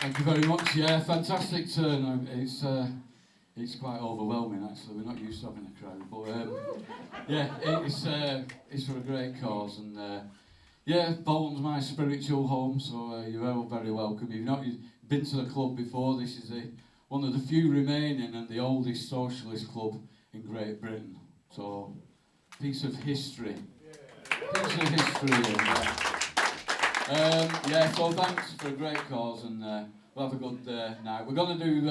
Thank you very much. Yeah, fantastic turnout. It's quite overwhelming actually. We're not used to having a crowd, but yeah, it's for a great cause, and yeah, Bolton's my spiritual home, so you're all very welcome. If you've not been to the club before, this is one of the few remaining and the oldest socialist club in Great Britain. So, piece of history. Piece of history. Yeah, so thanks for a great cause, and we'll have a good night. We're going to do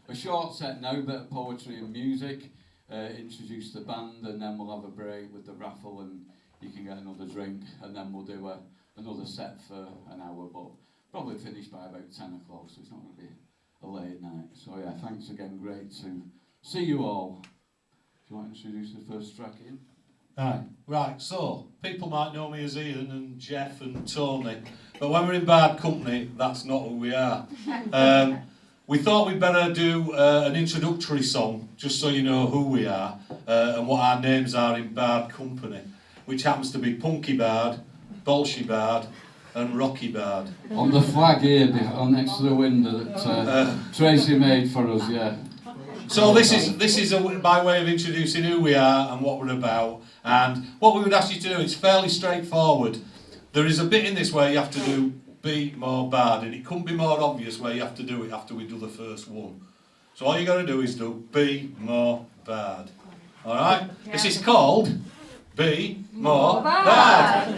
a short set now, a bit of poetry and music, introduce the band, and then we'll have a break with the raffle, and you can get another drink, and then we'll do another set for an hour, but probably finish by about 10 o'clock, so it's not going to be a late night. So yeah, thanks again, great to see you all. Do you want to introduce the first track, Ian? Aye. Right, so people might know me as Ian and Jeff and Tony, but when we're in BARD company, that's not who we are. We thought we'd better do an introductory song, just so you know who we are and what our names are in BARD company, which happens to be Punky BARD, Bolshy BARD and Rocky BARD. On the flag here, next to the window that Tracy made for us, yeah. So this is by way of introducing who we are and what we're about, and what we would ask you to do. It's fairly straightforward. There is a bit in this where you have to do be more bad, and it couldn't be more obvious where you have to do it after we do the first one. So all you got to do is do be more bad. All right. Yeah. This is called Be More Bad.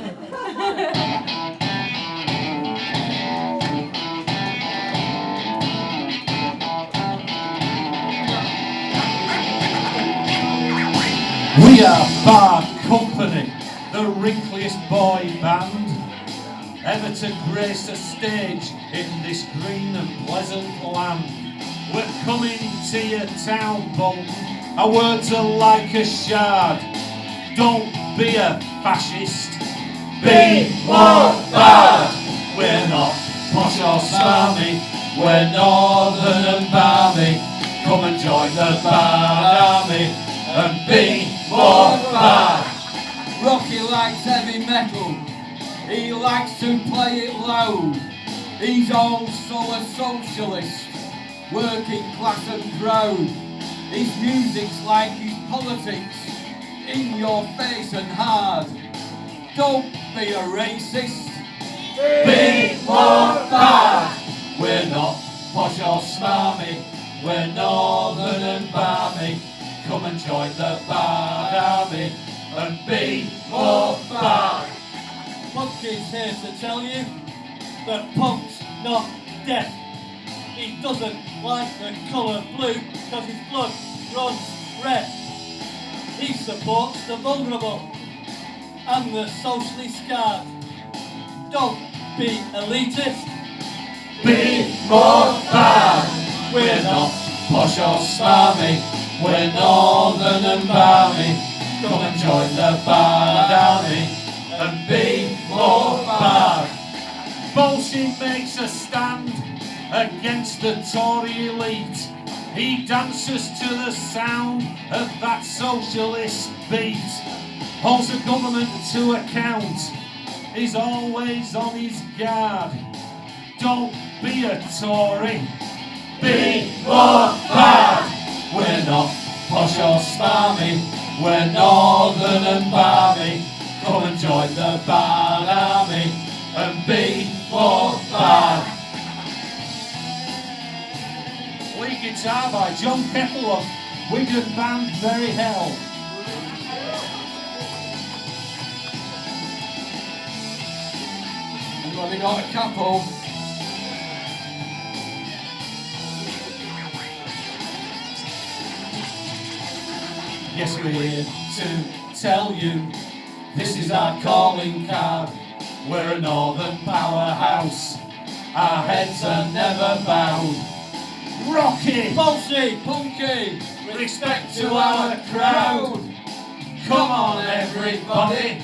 We are BARD Company, the wrinkliest boy band ever to grace a stage in this green and pleasant land. We're coming to your town, Bolton. Our words are like a shard. Don't be a fascist. Be more bad. We're not posh or smarmy. We're northern and balmy. Come and join the BARD army and be more bad. Rocky likes heavy metal. He likes to play it loud. He's also a socialist, working class and proud. His music's like his politics, in your face and hard. Don't be a racist. Be more bad. We're not posh or smarmy. We're northern and balmy. Come and join the BARD army and be more bad. Punky's here to tell you that Punk's not deaf. He doesn't like the colour blue because his blood runs red. He supports the vulnerable and the socially scarred. Don't be elitist. Be more bad. We're not posh or smarmy. We're northern and balmy. Come and join the BARD army and be more bad. Bullshit makes a stand against the Tory elite. He dances to the sound of that socialist beat. Holds the government to account. He's always on his guard. Don't be a Tory. Be more bad. We're not posh or smarmy. We're northern and balmy. Come and join the BARD army and be more bad. Lead guitar by John Kettle, Wigan band Very Hell. Anybody got a capo? Yes, we're here to tell you this is our calling card. We're a northern powerhouse. Our heads are never bowed. Rocky, Bolshy, Punky, respect to our crowd. Come on, everybody,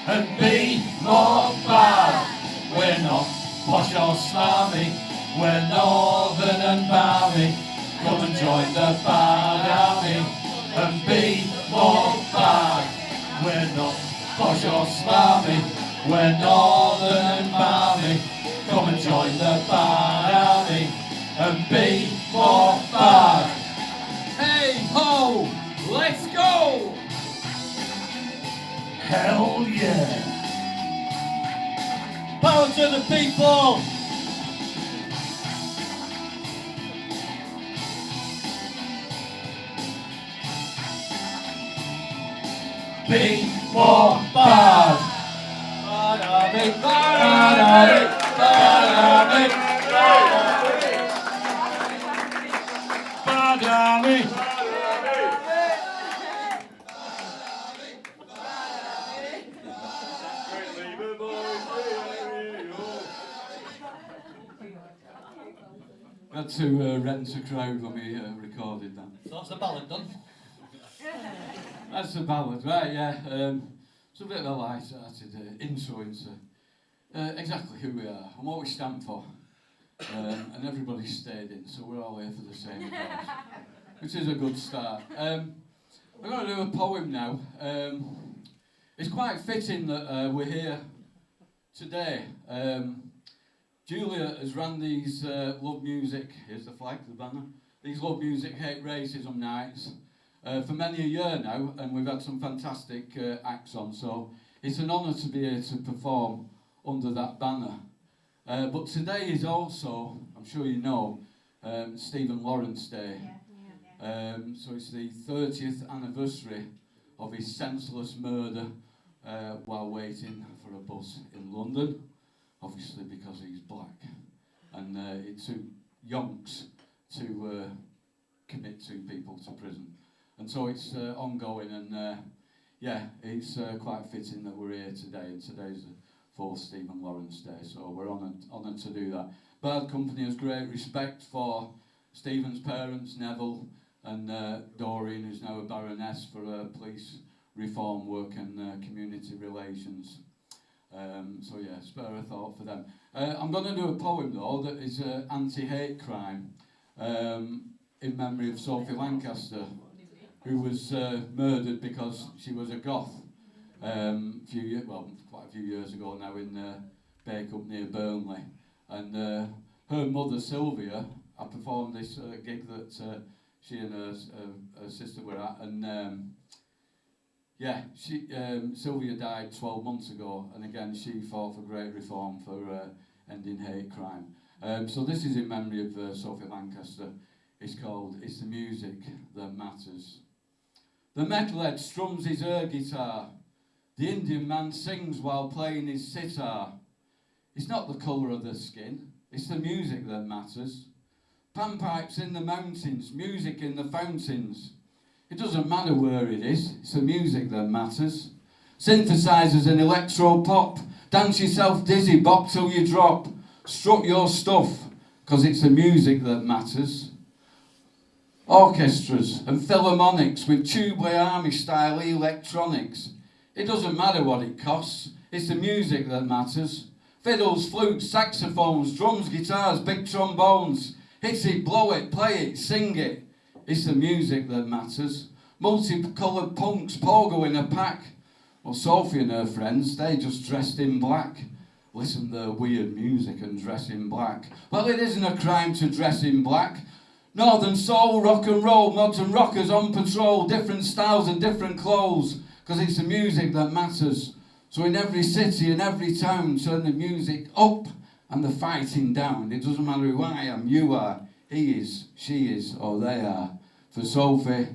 and be more bad. We're not posh or smarmy. We're northern and balmy. Come and join the BARD army and be more bad. We're not posh or smarmy. We're northern and balmy. Come and join the BARD army Be more bad. Hey ho, let's go! Hell yeah. Power to the people! Be more bad. Bad army, Bad army, bad army, bad army. Had to rent a crowd when we recorded that. So that's the ballad done. That's the ballad, right, yeah. It's a bit of a light-hearted intro into exactly who we are and what we stand for. And everybody stayed in, so we're all here for the same cause, which is a good start. We're going to do a poem now. It's quite fitting that we're here today. Julia has run these Love Music, here's the flag, the banner, these Love Music Hate Racism nights for many a year now, and we've had some fantastic acts on, so it's an honour to be here to perform under that banner. But today is also, I'm sure you know, Stephen Lawrence Day. So it's the 30th anniversary of his senseless murder while waiting for a bus in London, obviously because he's black. And it took yonks to commit 2 people to prison. And so it's ongoing, and yeah, it's quite fitting that we're here today, and today's the 4th Stephen Lawrence Day, so we're honoured to do that. BARD Company has great respect for Stephen's parents, Neville, and Doreen, who's now a Baroness, for police reform work and community relations. So yeah, spare a thought for them. I'm going to do a poem though that is anti-hate crime in memory of Sophie Lancaster, who was murdered because she was a goth quite a few years ago now in Bacup near Burnley. And her mother Sylvia, I performed this gig that she and her sister were at, and Sylvia died 12 months ago, and again she fought for great reform for ending hate crime. So this is in memory of Sophie Lancaster. It's called It's the Music That Matters. The metalhead strums his air guitar. The Indian man sings while playing his sitar. It's not the colour of the skin, it's the music that matters. Panpipes in the mountains, music in the fountains. It doesn't matter where it is, it's the music that matters. Synthesizers and electro pop. Dance yourself dizzy, bop till you drop. Strut your stuff, 'cause it's the music that matters. Orchestras and philharmonics with tubular army style electronics. It doesn't matter what it costs, it's the music that matters. Fiddles, flutes, saxophones, drums, guitars, big trombones. Hit it, blow it, play it, sing it. It's the music that matters. Multicoloured punks, pogo in a pack. Well, Sophie and her friends, they just dressed in black. Listen to their weird music and dress in black. Well, it isn't a crime to dress in black. Northern soul, rock and roll, modern rockers on patrol, different styles and different clothes, 'cause it's the music that matters. So in every city and every town, turn the music up and the fighting down. It doesn't matter who I am, you are, he is, she is, or they are. For Sophie,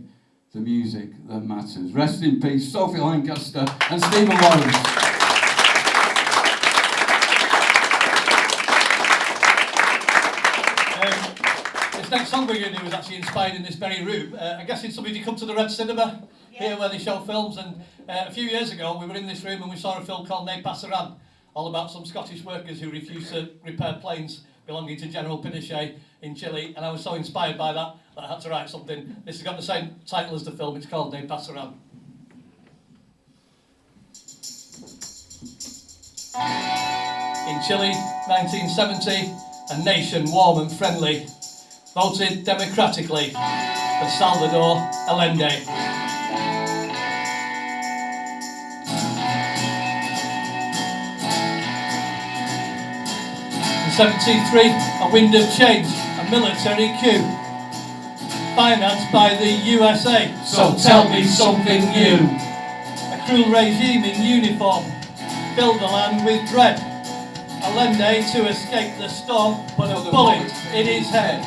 the music that matters. Rest in peace, Sophie Lancaster and Stephen Lawrence. This next song we're going to do was actually inspired in this very room. I guess it's somebody to come to the Red Cinema here where they show films, and a few years ago we were in this room and we saw a film called Ne Passeran, all about some Scottish workers who refused to repair planes belonging to General Pinochet in Chile, and I was so inspired by that that I had to write something. This has got the same title as the film, it's called Ne Passeran. In Chile, 1970, a nation warm and friendly voted democratically for Salvador Allende. In 73, a wind of change, a military coup, financed by the USA. So tell me something new. A cruel regime in uniform filled the land with dread. Allende to escape the storm, but a bullet in his head.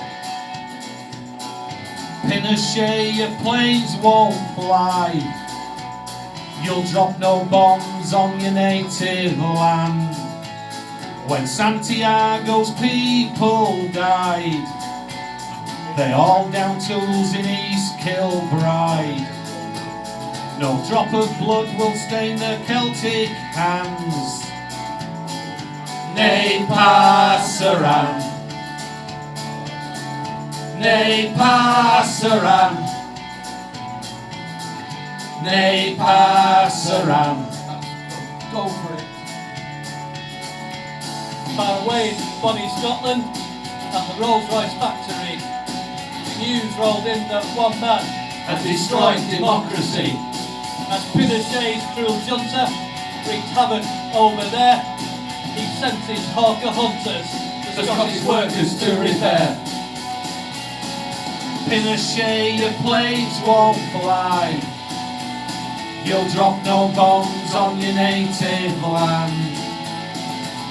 Pinochet, your planes won't fly. You'll drop no bombs on your native land. When Santiago's people died, they all down tools in East Kilbride. No drop of blood will stain their Celtic hands. Ne passaran, ne passaran, ne passaran. Go for it. Far away in bonny Scotland, at the Rolls-Royce factory, the news rolled in that one man And destroyed democracy. as Pinochet's cruel junta wreaked havoc over there. He sent his hawker hunters, The Scottish workers to repair. Pinochet, your planes won't fly. You'll drop no bombs on your native land.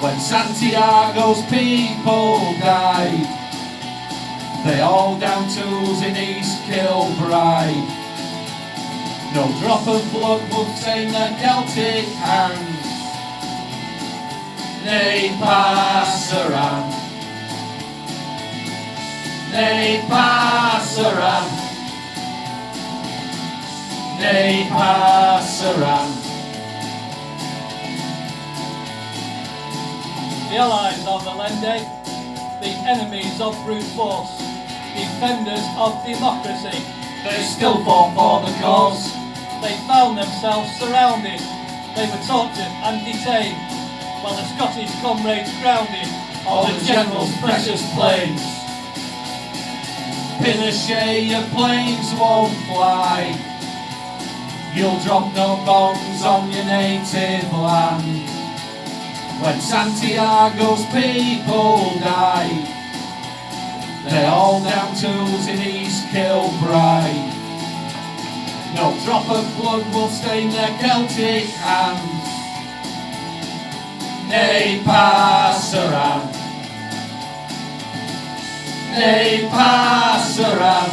When Santiago's people died, they all down tools in East Kilbride. No drop of blood will stain their Celtic hands. Ne passaran, ne passaran, ne passaran. the allies of Allende, the enemies of brute force, defenders of democracy. They still fought for the cause. They found themselves surrounded. They were tortured and detained, while the Scottish comrades grounded All the general's precious planes. Pinochet, your planes won't fly. You'll drop no bombs on your native land. When Santiago's people died, they all down tools in East Kilbride. No drop of blood will stain their Celtic hands. Ne passaran, ne passaran,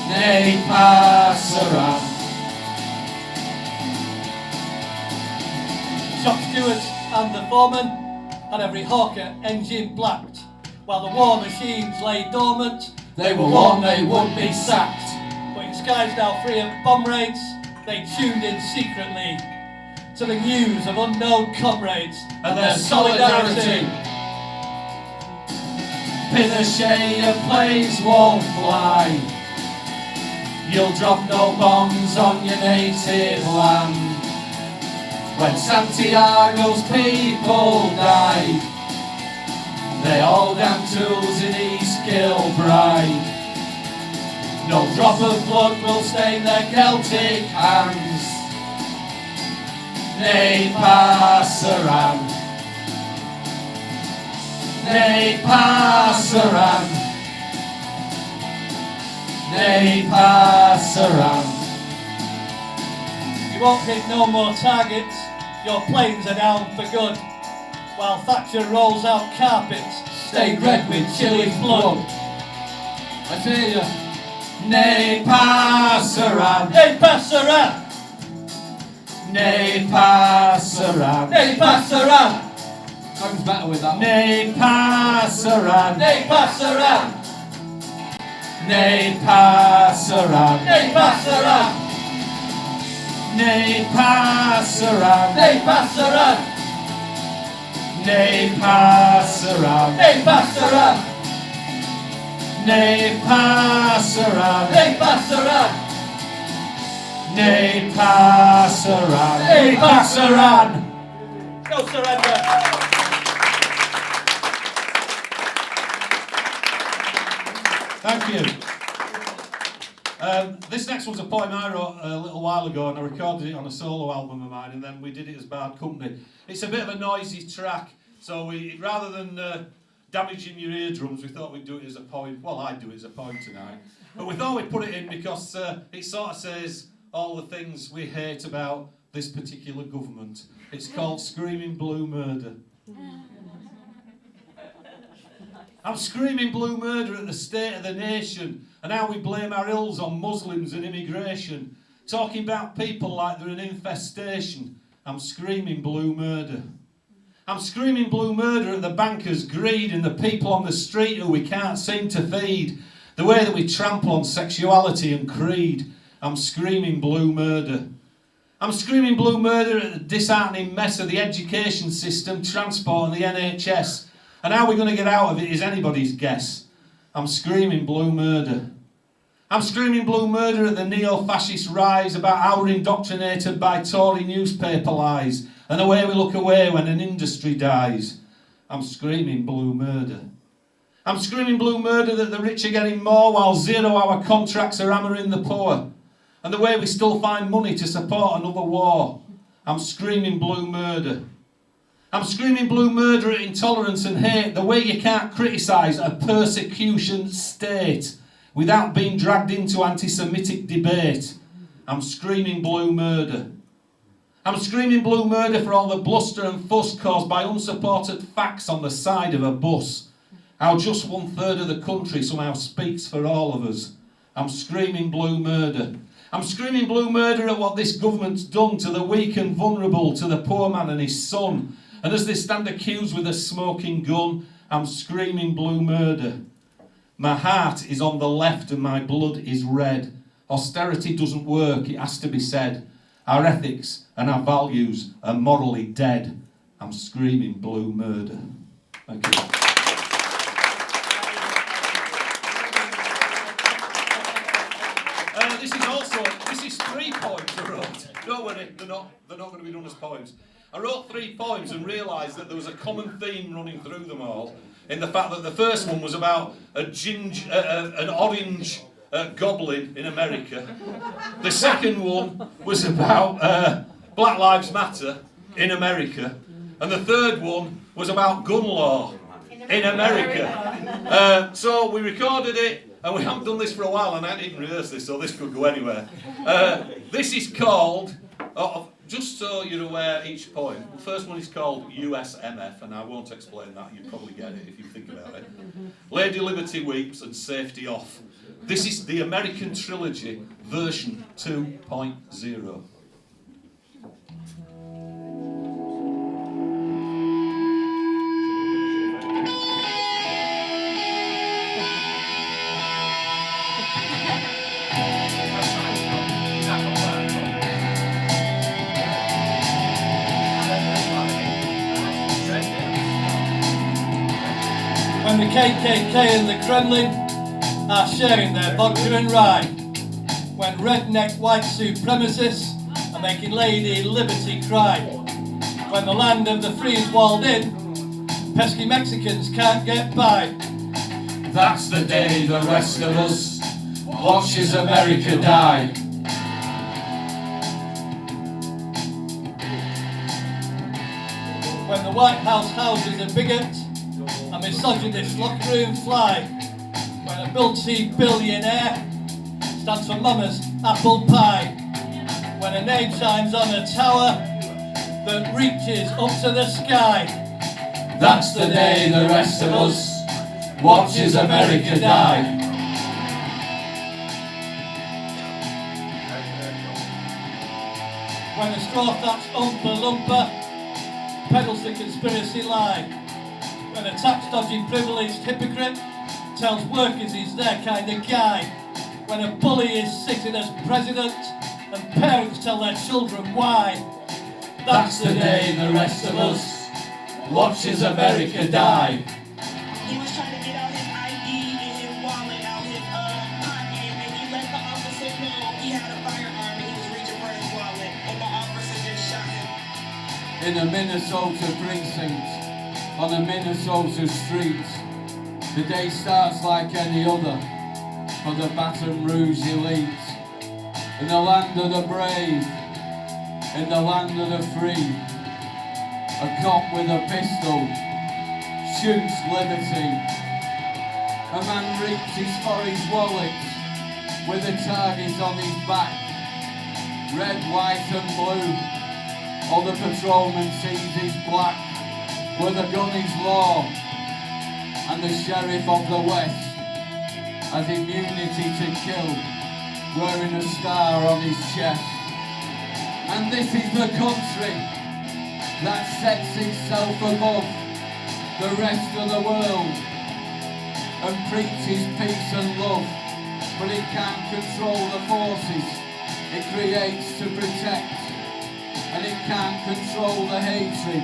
ne passaran. Shop stewards and the foreman had every hawker engine blacked, while the war machines lay dormant. They were warned they would be sacked. But in skies now free of bomb raids, they tuned in secretly to the news of unknown comrades And their solidarity. Pinochet, your planes won't fly. You'll drop no bombs on your native land. When Santiago's people died, they all down tools in East Kilbride. No drop of blood will stain their Celtic hands. Ne passaran, ne passaran, ne passaran. You won't hit no more targets, your planes are down for good, while Thatcher rolls out carpets stained red with Chile's blood. I tell you, Ne passaran, Ne passaran! ne passaran, Ne passaran! sounds better with that one. ne passaran, Ne passaran! ne passaran, Ne passaran! ne passaran, Ne passaran! ne passaran, Ne passaran! ne passaran, Ne passaran! ne passaran, Ne passaran. No surrender! Thank you. This next one's a poem I wrote a little while ago, and I recorded it on a solo album of mine, and then we did it as BARD Company. It's a bit of a noisy track, so we rather than damaging your eardrums, we thought we'd do it as a poem. Well, I'd do it as a poem tonight. But we thought we'd put it in because it sort of says all the things we hate about this particular government. It's called Screaming Blue Murder. I'm screaming blue murder at the state of the nation and how we blame our ills on Muslims and immigration. Talking about people like they're an infestation. I'm screaming blue murder. I'm screaming blue murder at the bankers' greed and the people on the street who we can't seem to feed. The way that we trample on sexuality and creed. I'm screaming blue murder. I'm screaming blue murder at the disheartening mess of the education system, transport and the NHS. And how we're going to get out of it is anybody's guess. I'm screaming blue murder. I'm screaming blue murder at the neo-fascist rise about how we're indoctrinated by Tory newspaper lies and the way we look away when an industry dies. I'm screaming blue murder. I'm screaming blue murder that the rich are getting more while 0-hour contracts are hammering the poor. And the way we still find money to support another war. I'm screaming blue murder. I'm screaming blue murder at intolerance and hate, the way you can't criticise a persecution state without being dragged into anti-Semitic debate. I'm screaming blue murder. I'm screaming blue murder for all the bluster and fuss caused by unsupported facts on the side of a bus. How just 1/3 of the country somehow speaks for all of us. I'm screaming blue murder. I'm screaming blue murder at what this government's done to the weak and vulnerable, to the poor man and his son. And as they stand accused with a smoking gun, I'm screaming blue murder. My heart is on the left and my blood is red. Austerity doesn't work, it has to be said. Our ethics and our values are morally dead. I'm screaming blue murder. Thank you. This is 3 poems I wrote. Don't worry, they're not going to be done as poems. I wrote 3 poems and realised that there was a common theme running through them all, in the fact that the first one was about an orange goblin in America. The second one was about Black Lives Matter in America. And the third one was about gun law in America. So we recorded it, and we haven't done this for a while, and I hadn't even rehearsed this, so this could go anywhere. This is called, just so you're aware, each poem. The first one is called USMF, and I won't explain that, you probably get it if you think about it. Lady Liberty Weeps and Safety Off. This is the American Trilogy, version 2.0. When the KKK and the Kremlin are sharing their vodka and rye. When redneck white supremacists are making Lady Liberty cry. When the land of the free is walled in, pesky Mexicans can't get by. That's the day the rest of us watches America die. When the White House houses a bigot, a misogynist locker room fly. When a multi-billionaire stands for Mama's apple pie. When a name shines on a tower that reaches up to the sky. That's the day the rest of us watches America die. When a straw-thatched Oompa-Loompa peddles the conspiracy lie. When a tax-dodging privileged hypocrite tells workers he's their kind of guy. When a bully is sitting as president and parents tell their children why. That's the day the rest of us watches America die. He was trying to get out his ID and his wallet out his pocket, and he let the officer know he had a firearm and he was reaching for his wallet, and the officer just shot him. In a Minnesota precinct, on a Minnesota street, the day starts like any other for the Baton Rouge elite. In the land of the brave, in the land of the free, a cop with a pistol shoots liberty. A man reaches for his wallet with a target on his back. Red, white and blue. All the patrolman sees is black. Where the gun is law. And the sheriff of the West has immunity to kill, wearing a star on his chest. And this is the country that sets itself above the rest of the world and preaches peace and love, but it can't control the forces it creates to protect, and it can't control the hatred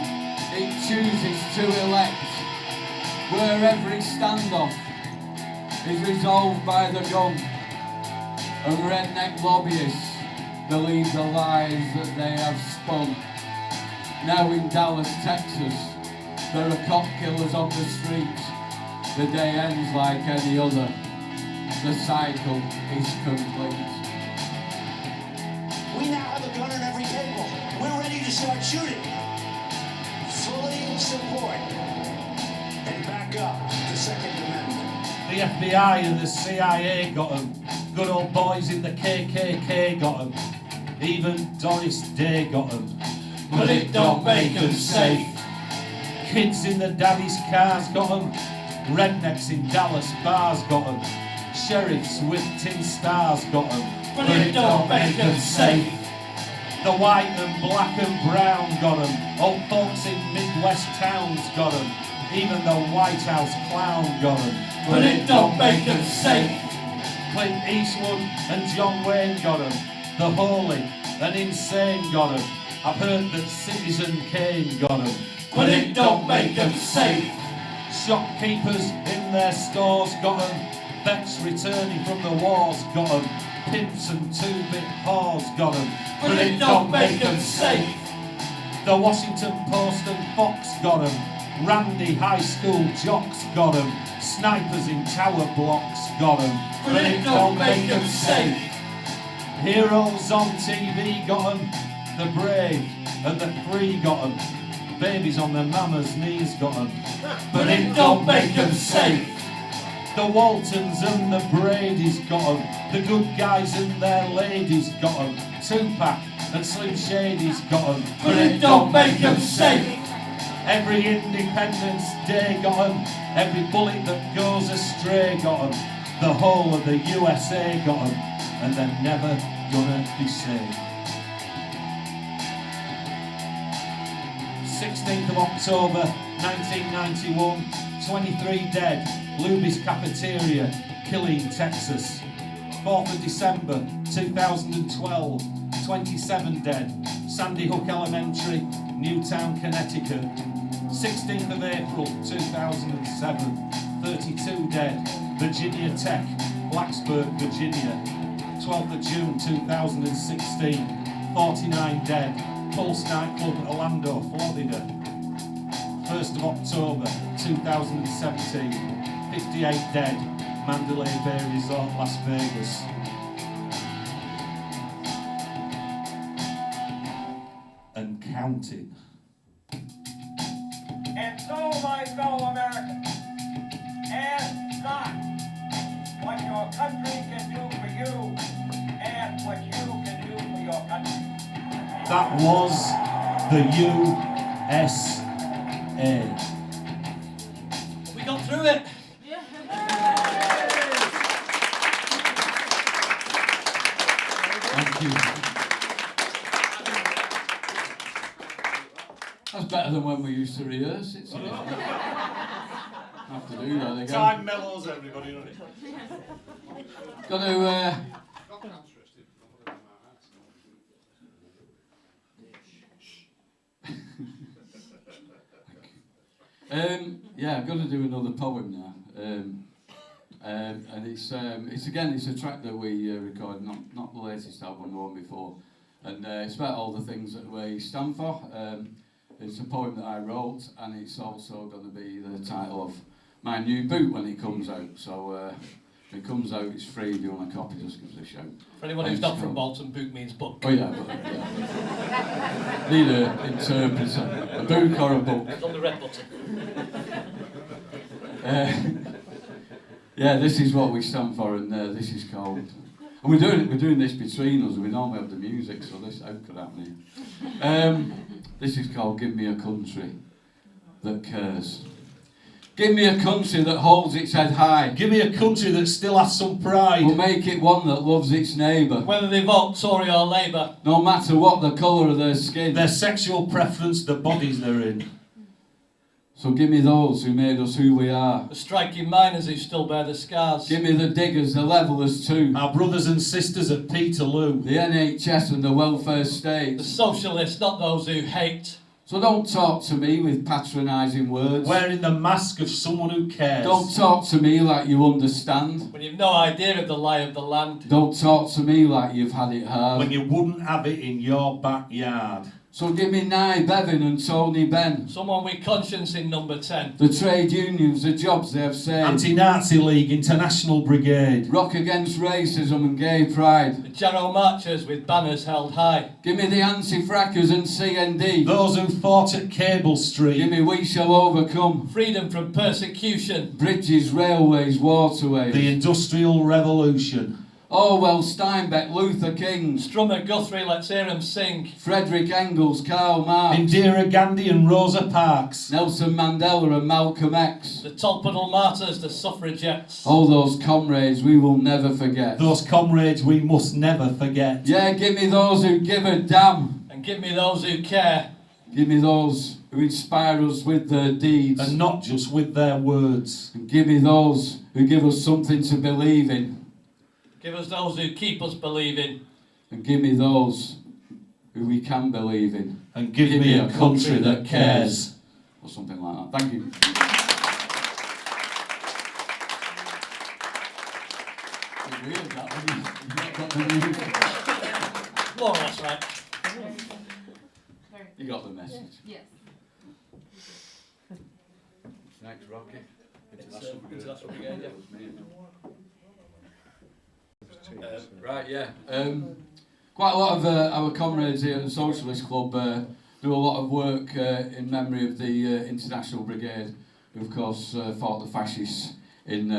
it chooses to elect, where every standoff is resolved by the gun, and redneck lobbyists believe the lies that they have spun. Now in Dallas, Texas, there are cop killers on the streets. The day ends like any other. The cycle is complete. We now have a gun on every table. We're ready to start shooting. Fully support and back up the Second Amendment. The FBI and the CIA got them. Good old boys in the KKK got them. Even Doris Day got them. But it don't make them safe. Kids in the daddy's cars got them. Rednecks in Dallas bars got them. Sheriffs with tin stars got them. But it don't make them safe. The white and black and brown got them. Old folks in Midwest towns got them. Even the White House clown got them. But it don't make them safe. Clint Eastwood and John Wayne got them. The holy and insane got them. I've heard that Citizen Kane got them. But it don't make them safe. Shopkeepers in their stores got them. Vets returning from the wars got them. Pimps and two-bit whores got them. But it don't make them safe. The Washington Post and Fox got them. Randy high school jocks got them. Snipers in tower blocks got them. But it don't make them safe. Heroes on TV got them. The brave and the free got them. Babies on their mama's knees got them. But it don't make them safe. The Waltons and the Bradys got them. The good guys and their ladies got them. Tupac and Slim Shady's got them. But it don't make them safe. Every Independence Day got them. Every bullet that goes astray got them. The whole of the USA got them. And they're never gonna be saved. 16th of October 1991, 23 dead, Luby's Cafeteria, Killeen, Texas. 4th of December 2012, 27 dead, Sandy Hook Elementary, Newtown, Connecticut. 16th of April 2007, 32 dead, Virginia Tech, Blacksburg, Virginia. 12th of June 2016, 49 dead, Pulse nightclub, Orlando, Florida. 1st of October 2017, 58 dead, Mandalay Bay Resort, Las Vegas. And counting. And so, my fellow Americans, ask not what your country can do for you, ask what you can do for your country. That was the USA. We got through it. Thank you. That's better than when we used to rehearse it. So have to do that again. Time mellows everybody, doesn't it? Got to. Yeah, I've got to do another poem now, and it's a track that we recorded, not the latest album, the one before, and it's about all the things that we stand for. It's a poem that I wrote, and it's also going to be the title of my new book when it comes out. So if it comes out, it's free. If you want a copy, just give us a shout. For anyone who's not from Bolton, book means book. Oh yeah, need an interpreter, a book or a book. It's on the red button. Yeah, this is what we stand for, and this is called. And we're doing this between us. We normally have the music, so this how could happen here. This is called "Give Me a Country That Cares." Give me a country that holds its head high. Give me a country that still has some pride. We'll make it one that loves its neighbour. Whether they vote Tory or Labour. No matter what the colour of their skin. Their sexual preference, the bodies they're in. So give me those who made us who we are. The striking miners who still bear the scars. Give me the diggers, the levellers too. Our brothers and sisters at Peterloo. The NHS and the welfare The state. socialists, not those who hate. So don't talk to me with patronising words. Wearing the mask of someone who cares. Don't talk to me like you understand. When you've no idea of the lie of the land. Don't talk to me like you've had it hard. When you wouldn't have it in your backyard. So give me Nye Bevan and Tony Benn. Someone with conscience in number 10. The trade unions, the jobs they have saved. Anti-Nazi League, International Brigade. Rock against racism and gay pride. The Jarrow marchers with banners held high. Give me the anti-frackers and CND. Those who fought at Cable Street. Give me We Shall Overcome. Freedom from persecution. Bridges, railways, waterways. The Industrial Revolution. Orwell, Steinbeck, Luther King. Strummer Guthrie, let's hear 'em sing. Frederick Engels, Karl Marx. Indira Gandhi and Rosa Parks. Nelson Mandela and Malcolm X. The Tolpuddle martyrs, the suffragettes. All those comrades we will never forget. Those comrades we must never forget. Yeah, give me those who give a damn. And give me those who care. Give me those who inspire us with their deeds. And not just with their words. And give me those who give us something to believe in. Give us those who keep us believing. And give me those who we can believe in. And give me a country that cares. Or something like that. Thank you. It's weird that, isn't it? You've not got the music. More or less right. You got the message. Yes. Next, Rocky. International Brigade, yeah. Right, yeah. Quite a lot of our comrades here at the Socialist Club do a lot of work in memory of the International Brigade, who of course fought the fascists in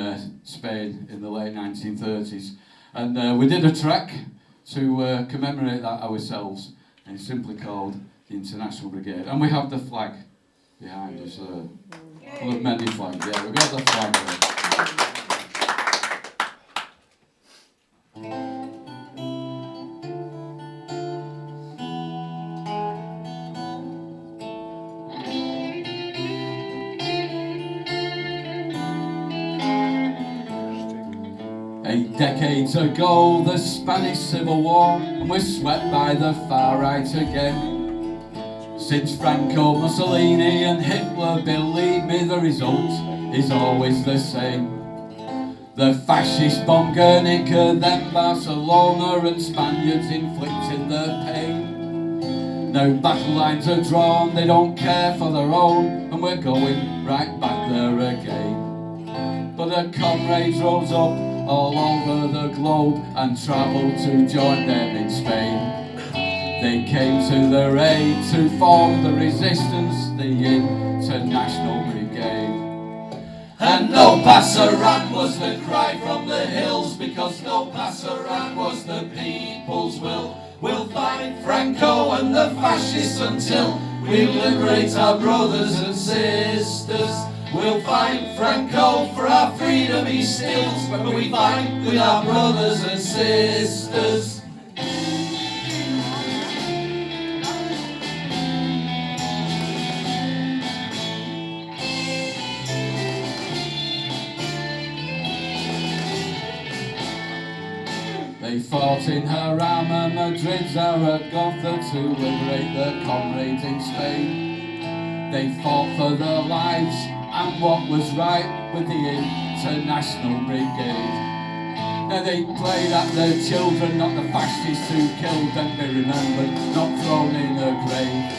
Spain in the late 1930s. And we did a trek to commemorate that ourselves, and it's simply called the International Brigade. And we have the flag behind us, one of many flags. Yeah, we've got the flag there. 8 decades ago, the Spanish Civil War, and we're swept by the far right again. Since Franco, Mussolini and Hitler, believe me, the result is always the same. The fascists bombed Guernica, then Barcelona, and Spaniards inflicted their pain. Now battle lines are drawn, they don't care for their own, and we're going right back there again. But the comrades rose up all over the globe and travelled to join them in Spain. They came to their aid to form the resistance, the International Brigade. And no passerán was the cry from the hills, because no passerán was the people's will. We'll fight Franco and the fascists until we liberate our brothers and sisters. We'll fight Franco for our freedom he steals, but we fight with our brothers and sisters. They fought in Jarama, Madrid, Zaragoza to liberate their comrades in Spain. They fought for their lives and what was right with the International Brigade. Now they played at their children, not the fascists who killed them, be remembered, not thrown in a grave.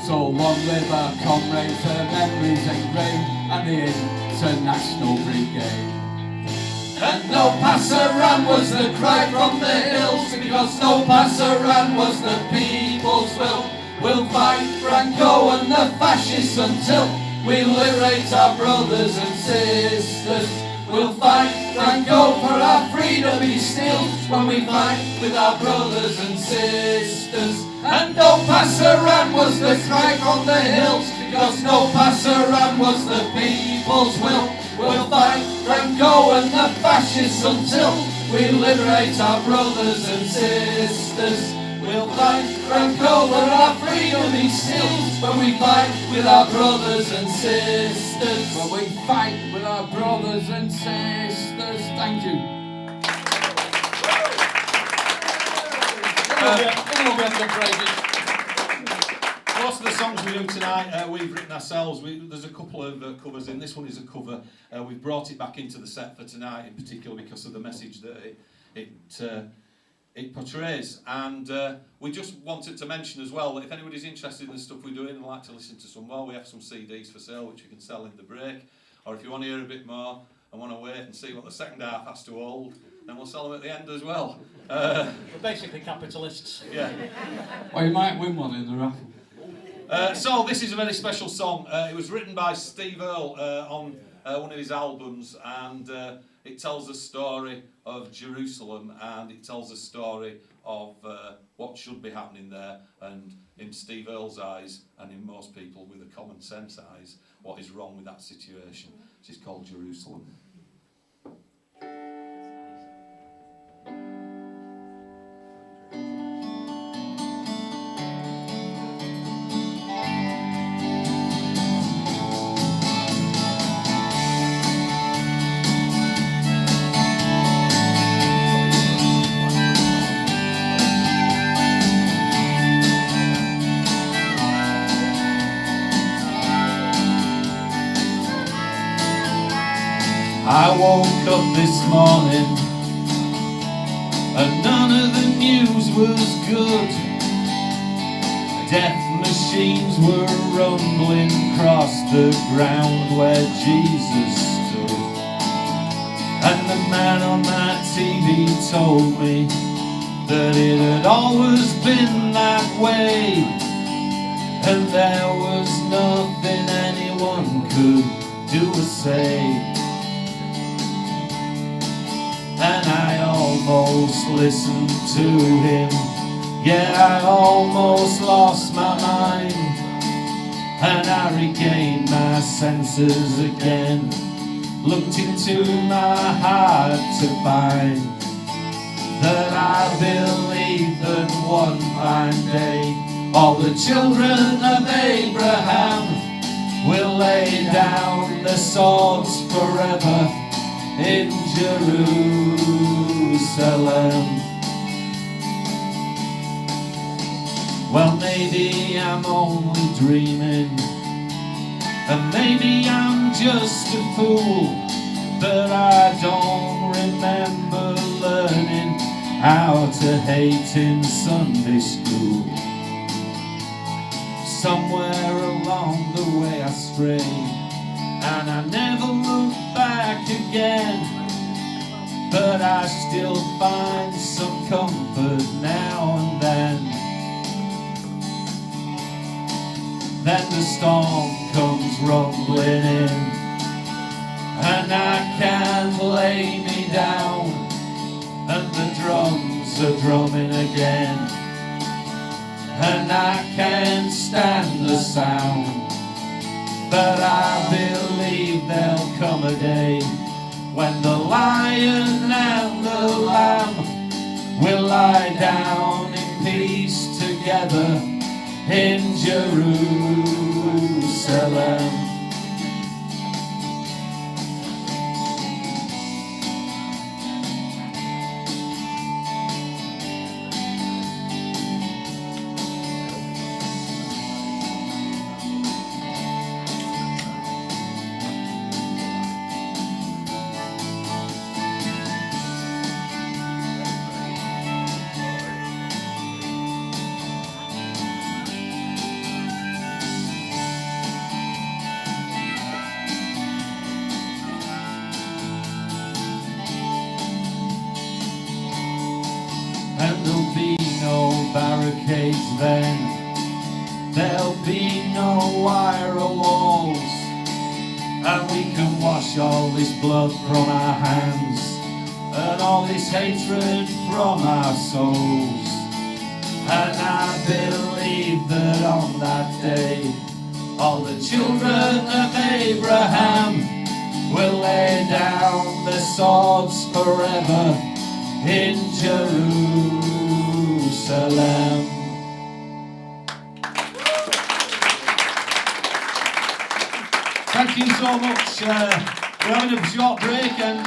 So long live our comrades, their memories engraved, and the International Brigade. And no passerán was the cry from the hills, because no passerán was the people's will. We'll fight Franco and the fascists until we liberate our brothers and sisters. We'll fight and go for our freedom, be still, when we fight with our brothers and sisters. And no passaran was the cry on the hills, because no passaran was the people's will. We'll fight and go and the fascists until we liberate our brothers and sisters. We'll fight and go for our freedom, be still, when we fight with our brothers and sisters. When we fight with our brothers and sisters. Thank you. Most of the songs we do tonight, we've written ourselves. There's a couple of covers in. This one is a cover. We've brought it back into the set for tonight, in particular because of the message that it portrays. And we just wanted to mention as well that if anybody's interested in the stuff we're doing and like to listen to some more, we have some CDs for sale which we can sell in the break. Or if you want to hear a bit more and want to wait and see what the second half has to hold, then we'll sell them at the end as well. We're basically capitalists. Yeah. Well, you might win one in the raffle. So this is a very special song. It was written by Steve Earle on one of his albums, and it tells the story of Jerusalem, and it tells the story of what should be happening there, and in Steve Earle's eyes, and in most people with a common sense eyes, what is wrong with that situation. It's called Jerusalem. I woke up this morning and none of the news was good. Death machines were rumbling across the ground where Jesus stood. And the man on my TV told me that it had always been that way, and there was nothing anyone could do or say. And I almost listened to him, yeah, I almost lost my mind, and I regained my senses again, looked into my heart to find that I believe that one fine day all the children of Abraham will lay down their swords forever in Jerusalem. Well, maybe I'm only dreaming, and maybe I'm just a fool, but I don't remember learning how to hate in Sunday school. Somewhere along the way I strayed, and I never looked back again, but I still find some comfort now and then. Then the storm comes rumbling in, and I can't lay me down, and the drums are drumming again, and I can't stand the sound. But I believe there'll come a day when the lion and the lamb will lie down in peace together in Jerusalem. And there'll be no barricades then, there'll be no wire walls, and we can wash all this blood from our hands and all this hatred from our souls. And I believe that on that day all the children of Abraham will lay down their swords forever in Jerusalem. Thank you so much. We're having a short break, and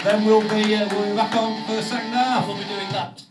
then we'll be back on for the second half. We'll be doing that